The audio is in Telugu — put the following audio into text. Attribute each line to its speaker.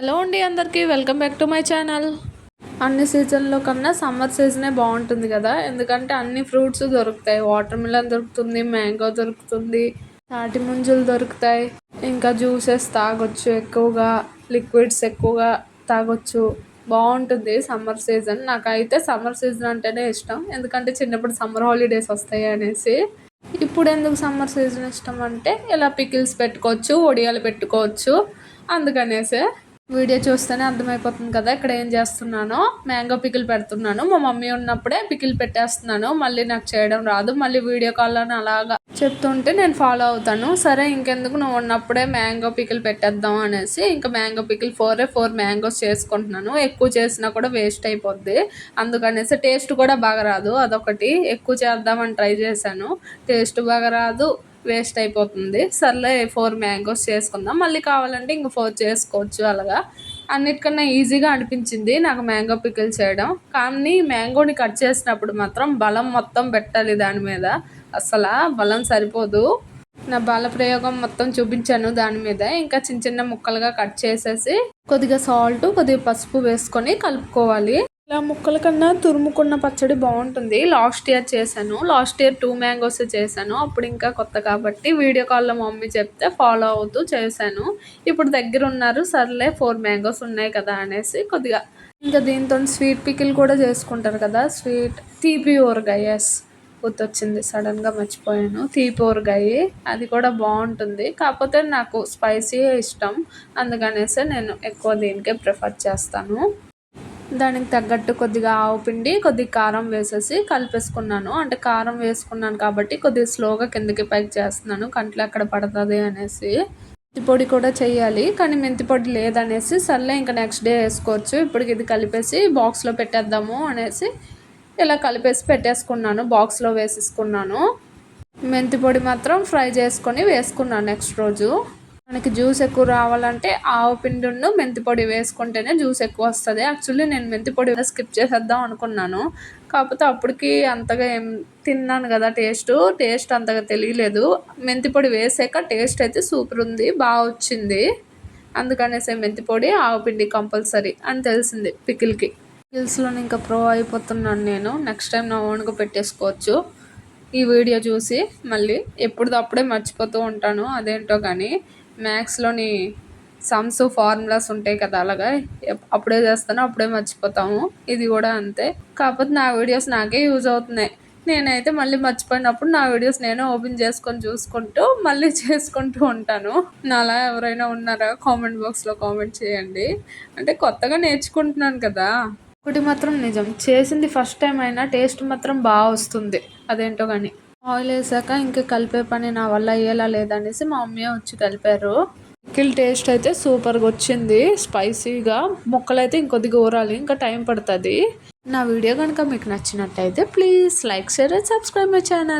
Speaker 1: హలో అండి, అందరికీ welcome back to my channel. అన్ని సీజన్లో కన్నా సమ్మర్ సీజనే బాగుంటుంది కదా, ఎందుకంటే అన్ని ఫ్రూట్స్ దొరుకుతాయి. వాటర్ మిలన్ దొరుకుతుంది, మ్యాంగో దొరుకుతుంది, తాటి ముంజలు దొరుకుతాయి. ఇంకా జ్యూసెస్ తాగొచ్చు, ఎక్కువగా లిక్విడ్స్ ఎక్కువగా తాగొచ్చు. బాగుంటుంది సమ్మర్ సీజన్. నాకైతే సమ్మర్ సీజన్ అంటేనే ఇష్టం, ఎందుకంటే చిన్నప్పుడు సమ్మర్ హాలిడేస్ వస్తాయి అనేసి. ఇప్పుడు ఎందుకు సమ్మర్ సీజన్ ఇష్టం అంటే, ఇలా పికిల్స్ పెట్టుకోవచ్చు, వడియాలు పెట్టుకోవచ్చు, అందుకనేసే. వీడియో చూస్తేనే అర్థమైపోతుంది కదా ఇక్కడ ఏం చేస్తున్నానో. మ్యాంగో పికిల్ పెడుతున్నాను. మా మమ్మీ ఉన్నప్పుడే పికిల్ పెట్టేస్తున్నాను, మళ్ళీ నాకు చేయడం రాదు. మళ్ళీ వీడియో కాల్లో అలాగా చెప్తుంటే నేను ఫాలో అవుతాను. సరే ఇంకెందుకు, నువ్వు ఉన్నప్పుడే మ్యాంగో పికిల్ పెట్టేద్దాం అనేసి ఇంకా మ్యాంగో పికిల్ 4 మ్యాంగోస్ చేసుకుంటున్నాను. ఎక్కువ చేసినా కూడా వేస్ట్ అయిపోద్ది, అందుకనేసి టేస్ట్ కూడా బాగా రాదు. అదొకటి, ఎక్కువ చేద్దామని ట్రై చేశాను, టేస్ట్ బాగా రాదు, వేస్ట్ అయిపోతుంది. సర్లే 4 మ్యాంగోస్ చేసుకుందాం, మళ్ళీ కావాలంటే ఇంక 4 చేసుకోవచ్చు. అలాగా అన్నిటికన్నా ఈజీగా అనిపించింది నాకు మ్యాంగో పికిల్ చేయడం. కానీ మ్యాంగోని కట్ చేసినప్పుడు మాత్రం బలం మొత్తం పెట్టాలి దాని మీద, అసలు బలం సరిపోదు. నా బల ప్రయోగం మొత్తం చూపించాను దాని మీద. ఇంకా చిన్న చిన్న ముక్కలుగా కట్ చేసేసి కొద్దిగా సాల్ట్, కొద్దిగా పసుపు వేసుకొని కలుపుకోవాలి. ఇలా ముక్కల కన్నా తురుముకున్న పచ్చడి బాగుంటుంది. లాస్ట్ ఇయర్ చేశాను, లాస్ట్ ఇయర్ 2 మ్యాంగోస్ చేశాను. అప్పుడు ఇంకా కొత్త కాబట్టి వీడియో కాల్లో మా మమ్మీ చెప్తే ఫాలో అవుతూ చేశాను. ఇప్పుడు దగ్గర ఉన్నారు, సర్లే 4 మ్యాంగోస్ ఉన్నాయి కదా అనేసి కొద్దిగా. ఇంకా దీంతో స్వీట్ పికిల్ కూడా చేసుకుంటారు కదా, స్వీట్ తీపి ఊరగాయ. ఎస్, గుర్తొచ్చింది, సడన్గా మర్చిపోయాను. తీపి ఊరగాయ అది కూడా బాగుంటుంది, కాకపోతే నాకు స్పైసీ ఇష్టం, అందుకనేసి నేను ఎక్కువ దీనికే ప్రిఫర్ చేస్తాను. దానికి తగ్గట్టు కొద్దిగా ఆవు పిండి, కొద్దిగా కారం వేసేసి కలిపేసుకున్నాను. అంటే కారం వేసుకున్నాను కాబట్టి కొద్దిగా స్లోగా కిందకి పైకి చేస్తున్నాను, కంట్లో ఎక్కడ పడుతుంది అనేసి. మెంతి పొడి కూడా చేయాలి, కానీ మెంతి పొడి లేదనేసి సర్లే ఇంకా నెక్స్ట్ డే వేసుకోవచ్చు. ఇప్పటికి ఇది కలిపేసి బాక్స్లో పెట్టేద్దాము అనేసి ఇలా కలిపేసి పెట్టేసుకున్నాను, బాక్స్లో వేసేసుకున్నాను. మెంతి పొడి మాత్రం ఫ్రై చేసుకొని వేసుకున్నాను నెక్స్ట్ రోజు. మనకి జ్యూస్ ఎక్కువ రావాలంటే ఆవు పిండిను మెంతి పొడి వేసుకుంటేనే జ్యూస్ ఎక్కువ వస్తుంది. యాక్చువల్లీ నేను మెంతి పొడి స్కిప్ చేసేద్దాం అనుకున్నాను, కాకపోతే అప్పటికి అంతగా ఏం తిన్నాను కదా, టేస్ట్ అంతగా తెలియలేదు. మెంతి పొడి వేసాక టేస్ట్ అయితే సూపర్ ఉంది, బాగా వచ్చింది. అందుకనేసే మెంతి పొడి, ఆవు పిండి కంపల్సరీ అని తెలిసింది పికిల్కి. పికిల్స్లో ఇంకా ప్రో అయిపోతున్నాను నేను. నెక్స్ట్ టైం నా ఓన్గా పెట్టేసుకోవచ్చు. ఈ వీడియో చూసి మళ్ళీ ఎప్పుడప్పుడే మర్చిపోతూ ఉంటాను, అదేంటో కానీ. మ్యాథ్స్లోని సమ్స్, ఫార్ములాస్ ఉంటాయి కదా, అలాగా అప్పుడే చేస్తాను, అప్పుడే మర్చిపోతాము. ఇది కూడా అంతే, కాకపోతే నా వీడియోస్ నాకే యూజ్ అవుతున్నాయి. నేనైతే మళ్ళీ మర్చిపోయినప్పుడు నా వీడియోస్ నేనే ఓపెన్ చేసుకొని చూసుకుంటూ మళ్ళీ చేసుకుంటూ ఉంటాను. నాలా ఎవరైనా ఉన్నారా కామెంట్ బాక్స్లో కామెంట్ చేయండి. అంటే కొత్తగా నేర్చుకుంటున్నాను కదా. ఒకటి మాత్రం నిజం, చేసింది ఫస్ట్ టైం అయినా టేస్ట్ మాత్రం బాగా వస్తుంది, అదేంటో కానీ. ఆయిల్ వేసాక ఇంకా కలిపే పని నా వల్ల అయ్యేలా లేదనేసి మా మమ్మీ వచ్చి కలిపారు. పికిల్ టేస్ట్ అయితే సూపర్గా వచ్చింది, స్పైసీగా. ముక్కలు అయితే ఇంకొద్దిగా ఊరాలి, ఇంకా టైం పడుతుంది. నా వీడియో కనుక మీకు నచ్చినట్టయితే please like, share and subscribe my channel.